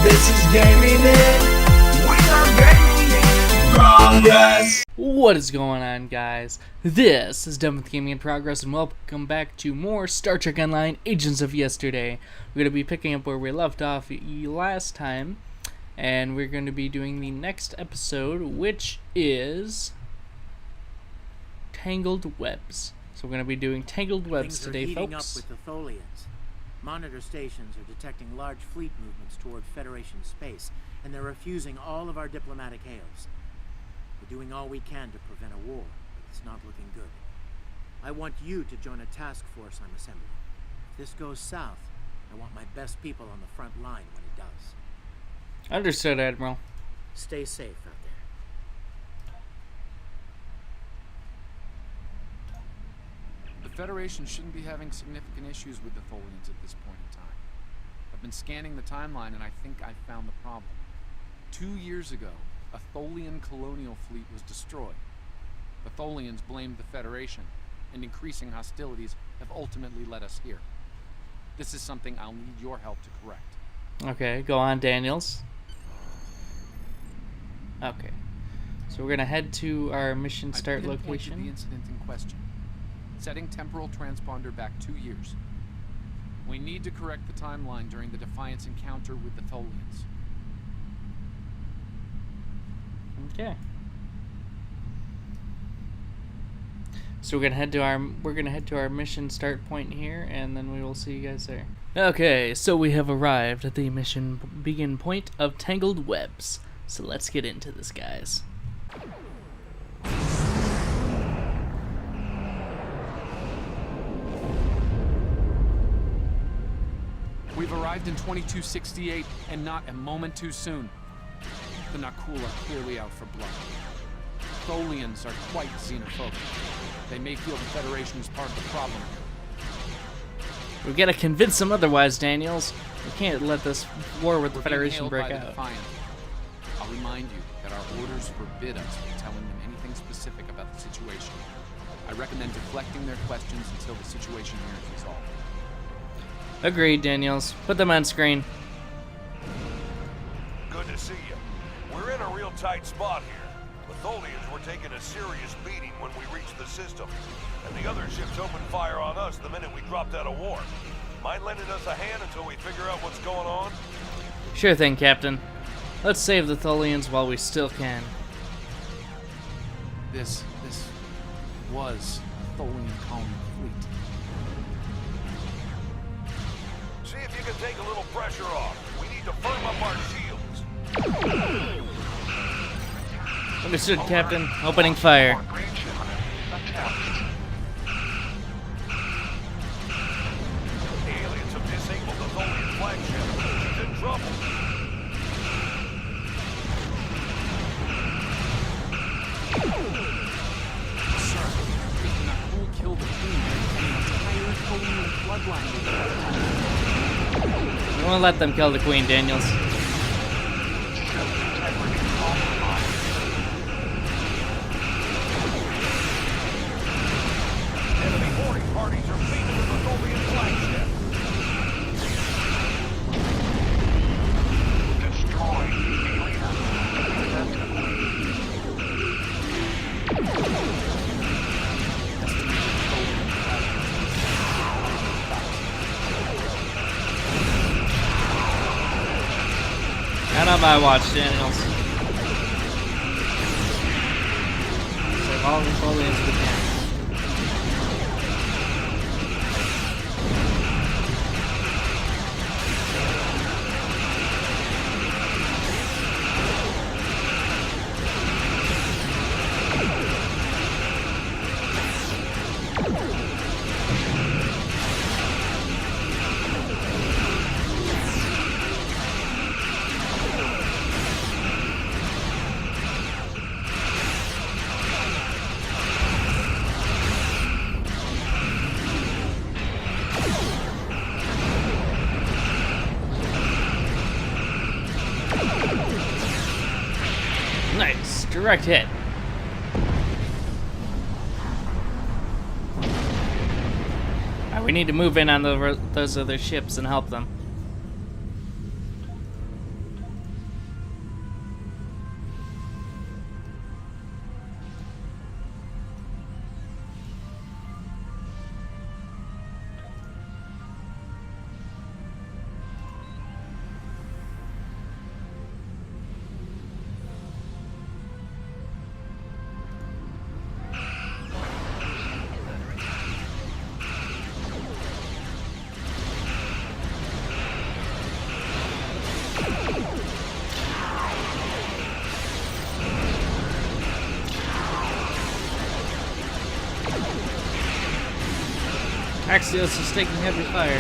This is gaming it. We are gaming in progress. What is going on, guys? This is Done with Gaming in Progress, and welcome back to more Star Trek Online Agents of Yesterday. We're going to be picking up where we left off last time, and we're going to be doing the next episode, which is Tangled Webs. So we're going to be doing Tangled Webs today, Things are heating folks. up with the Tholians. Monitor stations are detecting large fleet movements toward Federation space, and they're refusing all of our diplomatic hails. We're doing all we can to prevent a war, but it's not looking good. I want you to join a task force I'm assembling. If this goes south, I want my best people on the front line when it does. Understood, Admiral. Stay safe out there. The Federation shouldn't be having significant issues with the Tholians at this point in time. I've been scanning the timeline and I think I found the problem. 2 years ago, a Tholian colonial fleet was destroyed. The Tholians blamed the Federation, and increasing hostilities have ultimately led us here. This is something I'll need your help to correct. Okay, go on, Daniels. Okay. So we're going to head to our mission start I've pinpointed location. the incident in question. Setting temporal transponder back 2 years. We need to correct the timeline during the Defiance encounter with the Tholians. Okay. So we're gonna head to our mission start point here, and then we will see you guys there. Okay, so we have arrived at the mission begin point of Tangled Webs. So let's get into this, guys. We've arrived in 2268, and not a moment too soon. The Nakul are clearly out for blood. Tholians are quite xenophobic. They may feel the Federation is part of the problem. We've got to convince them otherwise, Daniels. We can't let this war with the We're being Federation hailed break by the out. Defiant. I'll remind you that our orders forbid us from telling them anything specific about the situation. I recommend deflecting their questions until the situation here is resolved. Agreed, Daniels. Put them on screen. Good to see you. We're in a real tight spot here. The Tholians were taking a serious beating when we reached the system, and the other ships opened fire on us the minute we dropped out of war. Mind lending us a hand until we figure out what's going on? Sure thing, Captain. Let's save the Tholians while we still can. This was a Tholian colony fleet. See if you can take a little pressure off. We need to firm up our shields. Understood, Captain. Opening fire. The aliens have disabled the Tholian flagship. It's in trouble. Sir, if the Nakul killed the Queen, the entire Tholian bloodline. We won't let them kill the Queen, Daniels. Enemy boarding parties are beating the Tholian flagship. Destroy Not on my watch, Daniels. Save all the Tholians we can. Nice. Direct hit. Alright, we need to move in on those other ships and help them. Axios is taking heavy fire.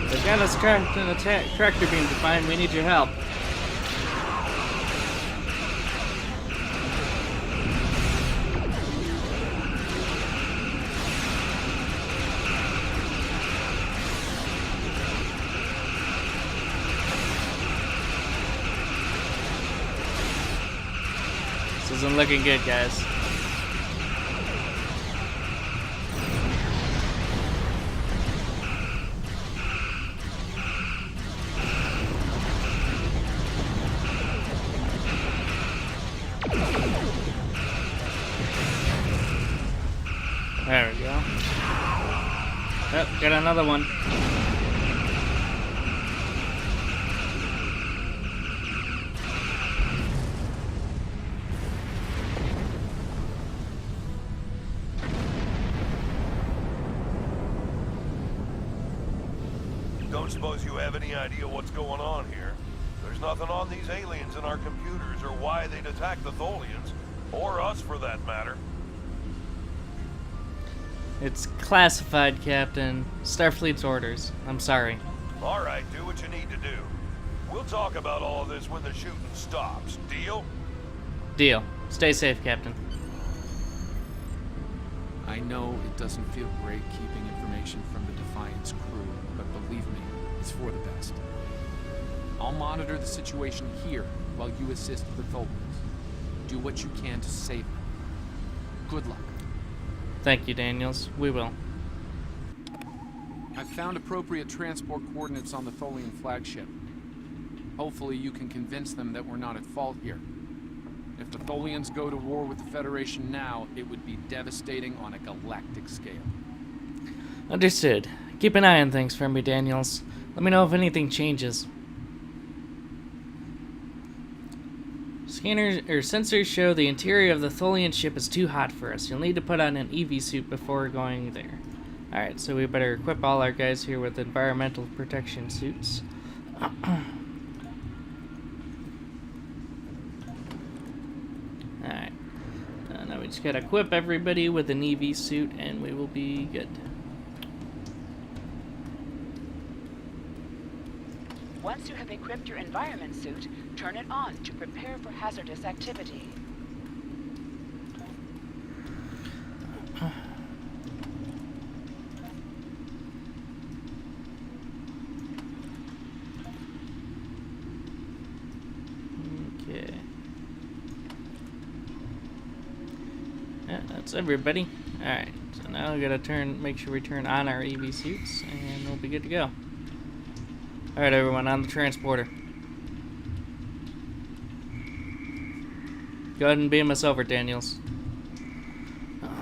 They've got us trapped in a tractor beam defined. We need your help. This isn't looking good, guys. There we go. Oh, got another one. Don't suppose you have any idea what's going on here? There's nothing on these aliens in our computers or why they'd attack the Tholians, or us for that matter. It's classified, Captain. Starfleet's orders. I'm sorry. All right, do what you need to do. We'll talk about all of this when the shooting stops. Deal? Deal. Stay safe, Captain. I know it doesn't feel great keeping information from the Defiant's crew, but believe me, it's for the best. I'll monitor the situation here while you assist the Tholians. Do what you can to save them. Good luck. Thank you, Daniels. We will. I've found appropriate transport coordinates on the Tholian flagship. Hopefully you can convince them that we're not at fault here. If the Tholians go to war with the Federation now, it would be devastating on a galactic scale. Understood. Keep an eye on things for me, Daniels. Let me know if anything changes. Scanners or sensors show the interior of the Tholian ship is too hot for us. You'll need to put on an EV suit before going there. Alright, so we better equip all our guys here with environmental protection suits. Alright. Now we just gotta equip everybody with an EV suit and we will be good. Once you have equipped your environment suit, turn it on to prepare for hazardous activity. Okay. Yeah, that's everybody. Alright, so now we gotta make sure we turn on our EV suits and we'll be good to go. Alright, everyone, on the transporter. Go ahead and beam us over, Daniels. Only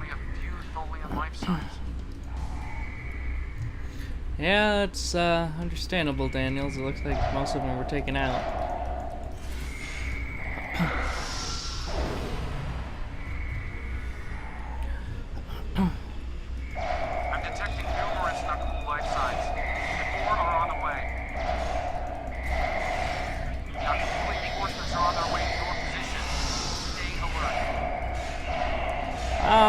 a few Tholian life signs. Yeah, that's understandable, Daniels. It looks like most of them were taken out. I'm detecting numerous knuckle life signs. And more are on the way. Now, complete reinforcements are on their way to your position. Stay alert. Oh,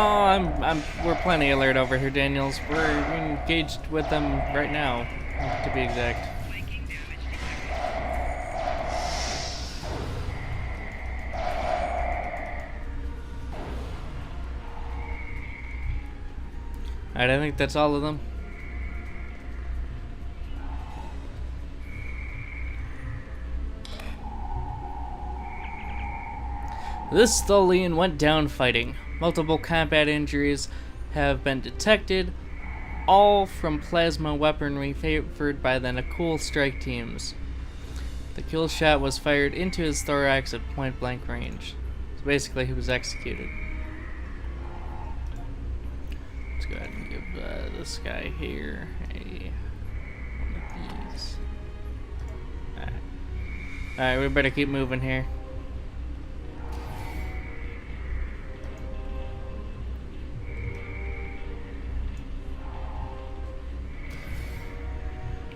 we're plenty alert over here, Daniels. We're engaged with them right now, to be exact. Alright, I think that's all of them. This Tholian went down fighting. Multiple combat injuries have been detected, all from plasma weaponry favored by the Nakul strike teams. The kill shot was fired into his thorax at point blank range. So basically, he was executed. Let's go ahead and give this guy here one of these. Alright, we better keep moving here.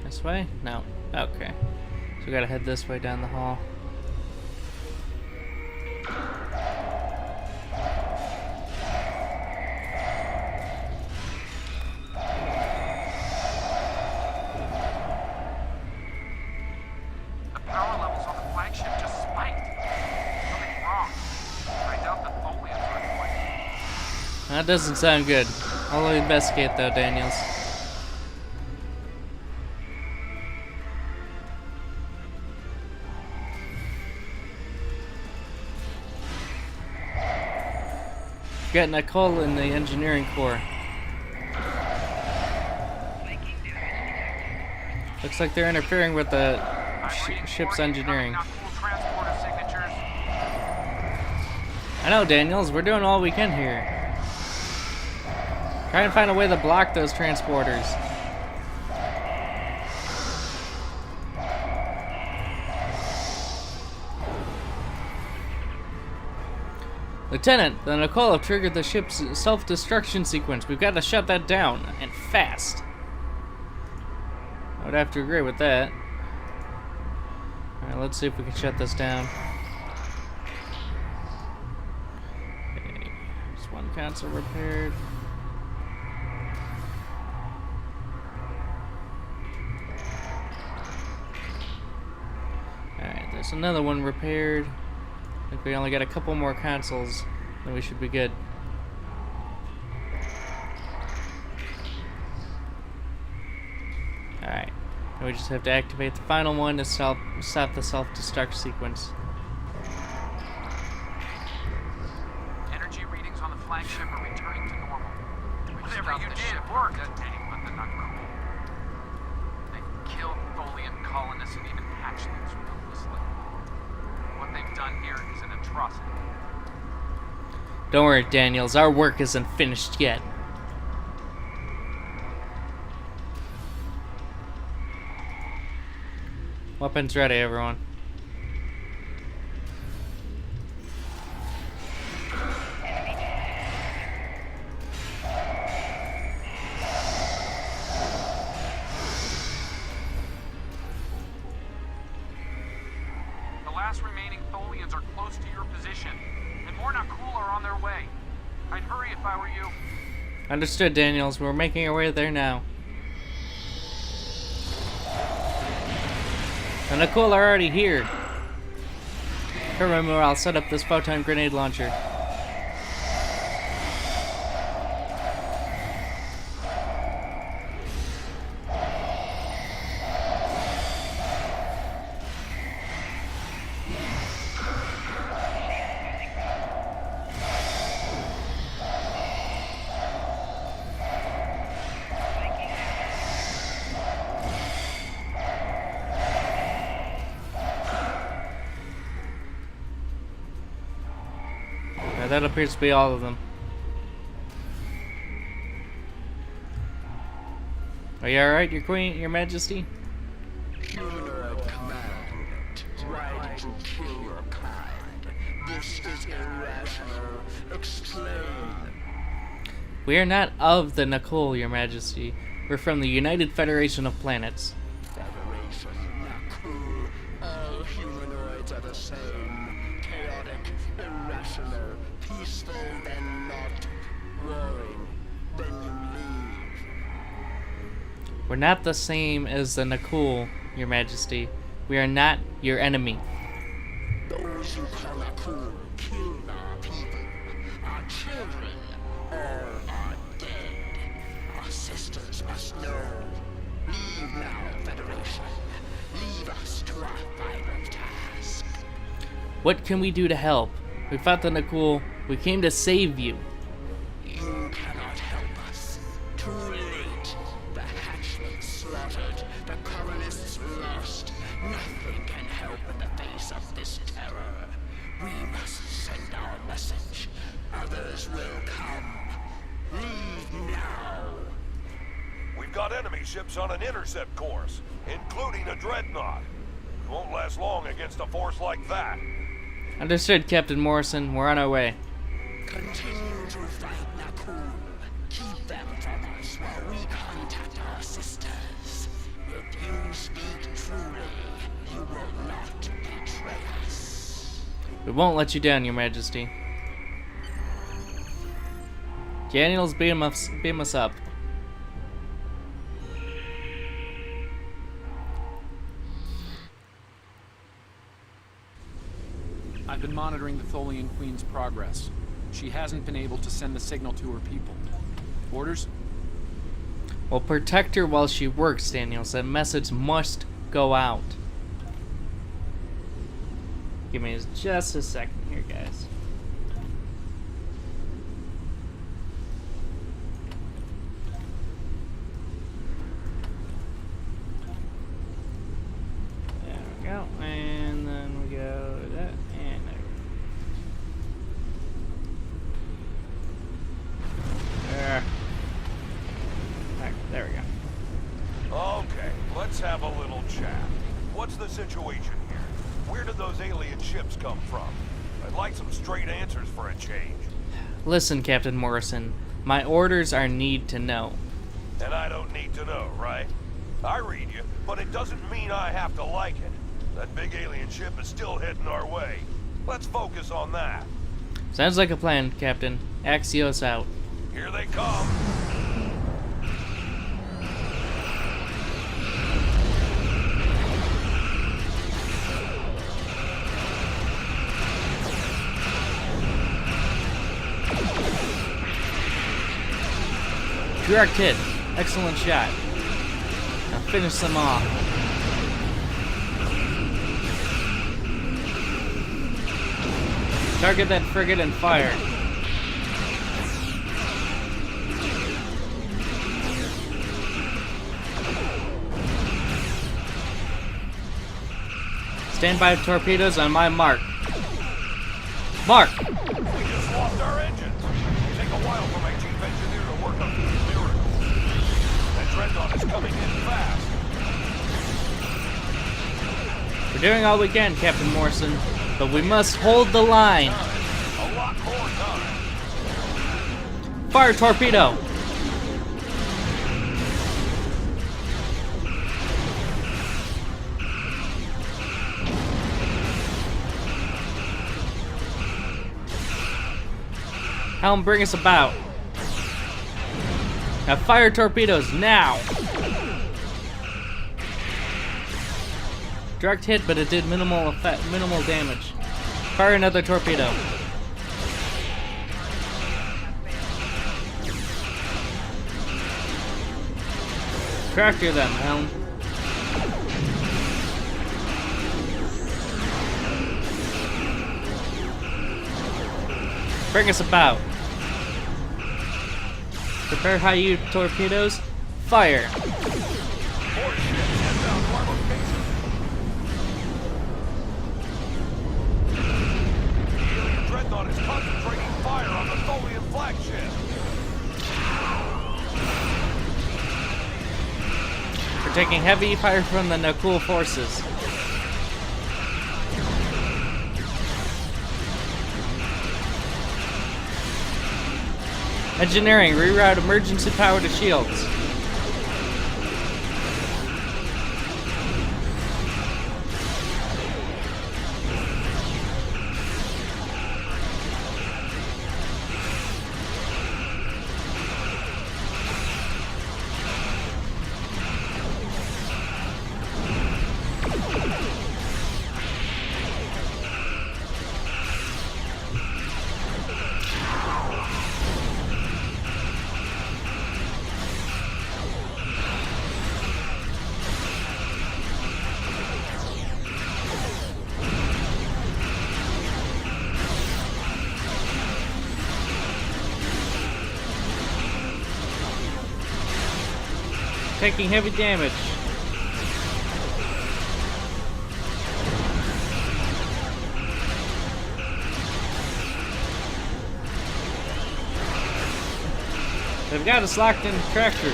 This way? No. Okay. So we gotta head this way down the hall. The power levels on the flagship just spiked. Something's wrong. I doubt the Tholians are at play. That doesn't sound good. I'll investigate though, Daniels. Got Nicole in the engineering corps. Looks like they're interfering with the ship's engineering. I know, Daniels. We're doing all we can here. Try and find a way to block those transporters. Lieutenant, the Nicole have triggered the ship's self-destruction sequence. We've got to shut that down, and fast. I would have to agree with that. Alright, let's see if we can shut this down. Okay, there's one console repaired. Alright, there's another one repaired. I think we only got a couple more consoles, then we should be good. Alright, now we just have to activate the final one to stop the self-destruct sequence. Energy readings on the flagship are returning to normal. Whatever you did worked. Detonating with the Nicole. They killed Tholian colonists and even hatchlings ruthlessly. What they've done here is an atrocity. Don't worry, Daniels, our work isn't finished yet. Weapons ready, everyone. The last remaining Tholians are close to your position, and more Nakul are on their way. I'd hurry if I were you. Understood, Daniels. We're making our way there now. The Nicole are already here. Remember, I'll set up this photon grenade launcher. That appears to be all of them. Are you alright, your queen, your majesty? Humanoid command. Try to kill your kind. This is irrational. Explain. We are not of the Nicole, your majesty. We're from the United Federation of Planets. Federation, Nakul. All humanoids are the same. Chaotic, irrational, peaceful, then not. Warring, then you leave. We're not the same as the Nicole, your majesty. We are not your enemy. Those you call Nakul killed our people. Our children, all are dead. Our sisters must know. Leave now, Federation. Leave us to our final task. What can we do to help? We fought the Nicole. We came to save you. You cannot help us. Too late. The hatchlings slaughtered. The colonists lost. Nothing can help got enemy ships on an intercept course, including a dreadnought. We won't last long against a force like that. Understood, Captain Morrison. We're on our way. Continue to fight Nakul. Keep them from us while we contact our sisters. If you speak truly, you will not betray us. We won't let you down, Your Majesty. Daniels, beam us up. I've been monitoring the Tholian Queen's progress. She hasn't been able to send the signal to her people. Orders? We'll protect her while she works, Daniels. That message must go out. Give me just a second here, guys. There we go. And then we go to that. And there. There we go. Okay, let's have a little chat. What's the situation here? Where did those alien ships come from? I'd like some straight answers for a change. Listen, Captain Morrison. My orders are need to know. And I don't need to know, right? I read you, but it doesn't mean I have to like it. That big alien ship is still heading our way. Let's focus on that. Sounds like a plan, Captain. Axios out. Here they come. Direct hit. Excellent shot. Now finish them off. Target that frigate and fire. Stand by torpedoes on my mark. Mark! We just lost our engines. It'll take a while for my chief engineer to work up these miracles. That dreadnought is coming in fast. We're doing all we can, Captain Morrison, but we must hold the line. A lot more time. Fire torpedo! Helm, bring us about. Now fire torpedoes, now! Direct hit, but it did minimal damage. Fire another torpedo. Tractor them, Helm. Bring us about. Prepare high-yield torpedoes. Fire. More ships inbound to our location. The alien dreadnought is concentrating fire on the Tholian flagship. We're taking heavy fire from the Nakul forces. Engineering, reroute emergency power to shields. Taking heavy damage. They've got us locked in the tractor.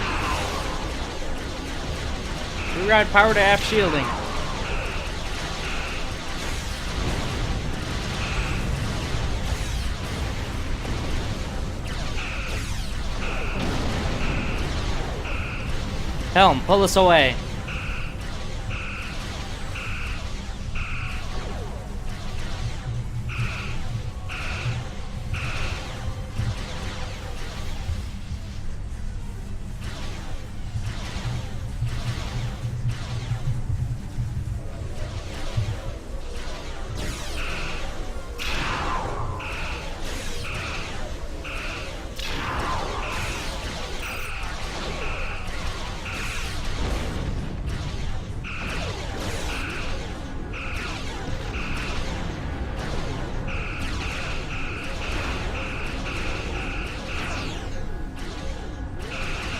We got power to aft shielding. Helm, pull us away.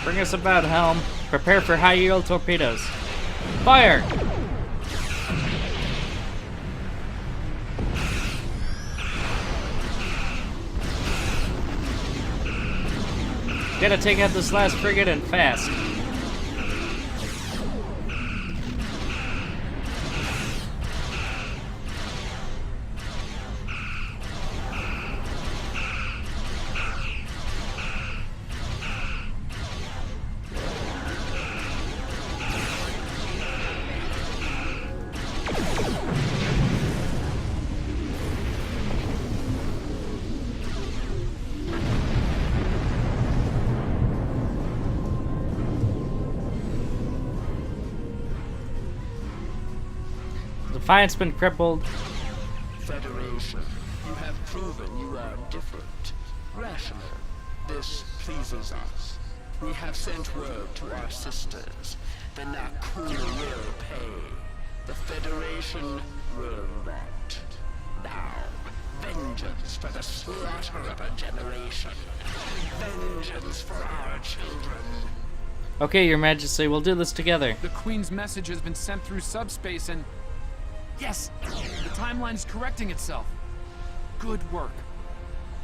Bring us about, Helm. Prepare for high-yield torpedoes. Fire! Gotta take out this last frigate and fast. Defiant's been crippled. Federation, you have proven you are different, rational. This pleases us. We have sent word to our sisters. The Nakul will pay. The Federation will not. Now, vengeance for the slaughter of a generation. Vengeance for our children. Okay, Your Majesty, we'll do this together. The Queen's message has been sent through subspace and... Yes! The timeline's correcting itself. Good work.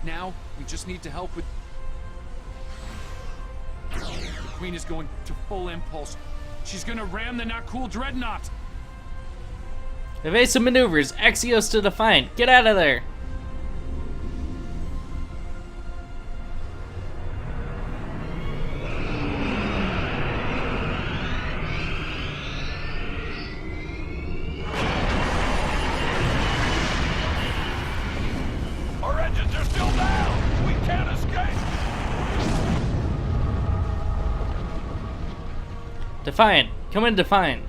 Now, we just need to help with... The Queen is going to full impulse. She's gonna ram the Nakul Dreadnought! Evasive maneuvers. Axios to Defiant. Get out of there. Our engines are still down! We can't escape! Defiant. Come in, Defiant.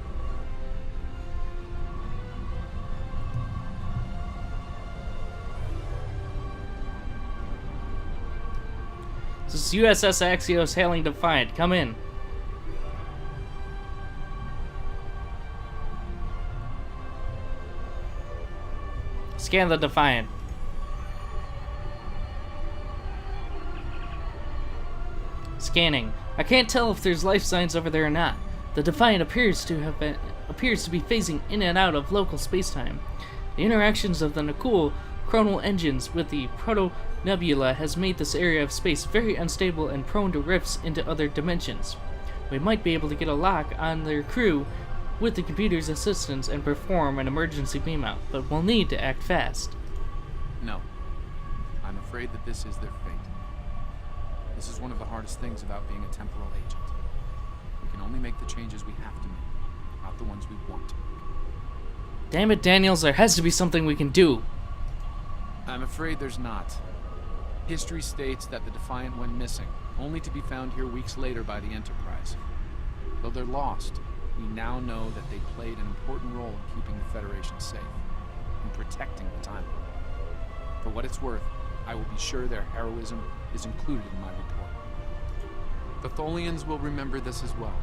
This is USS Axios hailing Defiant. Come in. Scan the Defiant. Scanning. I can't tell if there's life signs over there or not. The Defiant appears to be phasing in and out of local spacetime. The interactions of the Nakul chronal engines with the proto-nebula has made this area of space very unstable and prone to rifts into other dimensions. We might be able to get a lock on their crew with the computer's assistance and perform an emergency beam-out, but we'll need to act fast. No. I'm afraid that this is their fate. This is one of the hardest things about being a temporal agent. We can only make the changes we have to make, not the ones we want to make. Damn it, Daniels, there has to be something we can do. I'm afraid there's not. History states that the Defiant went missing, only to be found here weeks later by the Enterprise. Though they're lost, we now know that they played an important role in keeping the Federation safe, in protecting the timeline. For what it's worth, I will be sure their heroism is included in my report. The Tholians will remember this as well.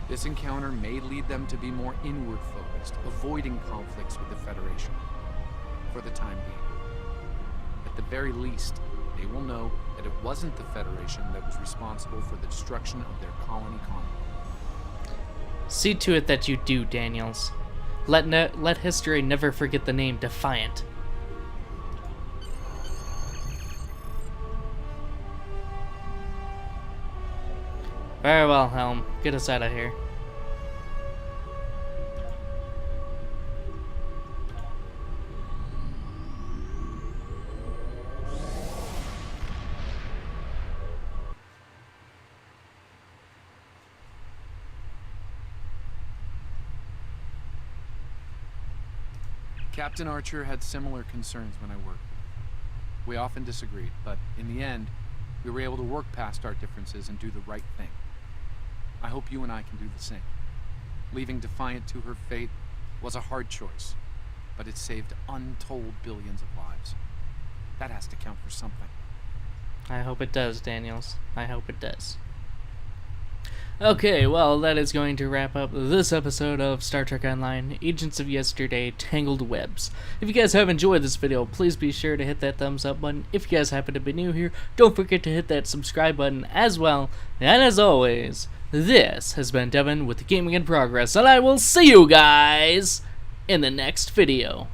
This encounter may lead them to be more inward-focused, avoiding conflicts with the Federation, for the time being. At the very least, they will know that it wasn't the Federation that was responsible for the destruction of their colony colony. See to it that you do, Daniels. Let history never forget the name Defiant. Very well, Helm. Get us out of here. Captain Archer had similar concerns when I worked with him. We often disagreed, but in the end, we were able to work past our differences and do the right thing. I hope you and I can do the same. Leaving Defiant to her fate was a hard choice, but it saved untold billions of lives. That has to count for something. I hope it does, Daniels. I hope it does. Okay, well, that is going to wrap up this episode of Star Trek Online, Agents of Yesterday, Tangled Webs. If you guys have enjoyed this video, please be sure to hit that thumbs up button. If you guys happen to be new here, don't forget to hit that subscribe button as well. And as always, this has been Devin with Gaming in Progress, and I will see you guys in the next video.